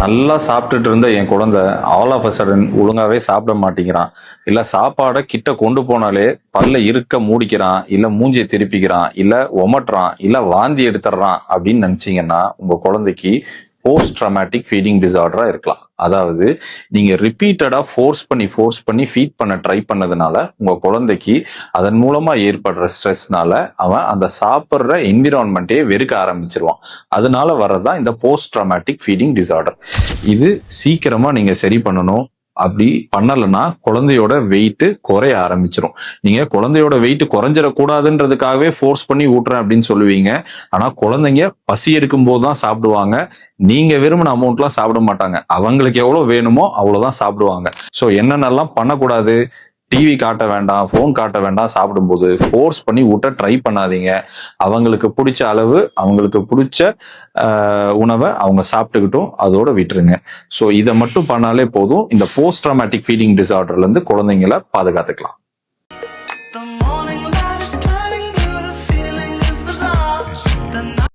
நல்லா சாப்பிட்டுட்டு இருந்த என் குழந்தை ஆல் ஆஃப் அ சடன் ஒழுங்காவே சாப்பிட மாட்டேங்கிறான். இல்ல சாப்பாடை கிட்ட கொண்டு போனாலே பல்ல இருக்க மூடிக்கிறான், இல்ல மூஞ்சியை திருப்பிக்கிறான், இல்ல ஒமட்டுறான், இல்ல வாந்தி எடுத்துறான் அப்படின்னு நினைச்சீங்கன்னா உங்க குழந்தைக்கு போஸ்ட் ட்ராமேட்டிக் ஃபீடிங் டிசார்டரா இருக்கலாம். அதாவது நீங்க ரிப்பீட்டடா ஃபோர்ஸ் பண்ணி ஃபீட் பண்ண ட்ரை பண்ணதுனால உங்க குழந்தைக்கு அதன் மூலமா ஏற்படுற ஸ்ட்ரெஸ்னால அவன் அந்த சாப்பிட்ற என்விரான்மெண்ட்டே வெறுக்க ஆரம்பிச்சிருவான். அதனால வர்றதுதான் இந்த போஸ்ட் ட்ராமேட்டிக் ஃபீடிங் டிசார்டர். இது சீக்கிரமா நீங்க சரி பண்ணணும். அப்படி பண்ணலைன்னா குழந்தையோட வெயிட் குறைய ஆரம்பிச்சிடும். நீங்க குழந்தையோட வெயிட் குறைஞ்சிடக்கூடாதுன்றதுக்காகவே ஃபோர்ஸ் பண்ணி ஊட்டுறேன் அப்படின்னு சொல்லுவீங்க. ஆனா குழந்தைங்க பசி எடுக்கும் போது தான் சாப்பிடுவாங்க. நீங்க விரும்பின அமௌண்ட்லாம் சாப்பிட மாட்டாங்க. அவங்களுக்கு எவ்வளவு வேணுமோ அவ்வளவுதான் சாப்பிடுவாங்க. ஸோ என்னென்னலாம் பண்ணக்கூடாது, டிவி காட்ட வேண்டாம், போன் காட்ட வேண்டாம், சாப்பிடும்போது ஃபோர்ஸ் பண்ணி ஊட்ட ட்ரை பண்ணாதீங்க. அவங்களுக்கு பிடிச்ச அளவு, அவங்களுக்கு பிடிச்ச உணவை அவங்க சாப்பிட்டுக்கிட்டும் அதோட விட்டுருங்க. ஸோ இதை மட்டும் பண்ணாலே போதும், இந்த போஸ்ட் ட்ராமேட்டிக் ஃபீடிங் டிசார்டர்ல இருந்து குழந்தைங்களை பாதுகாத்துக்கலாம்.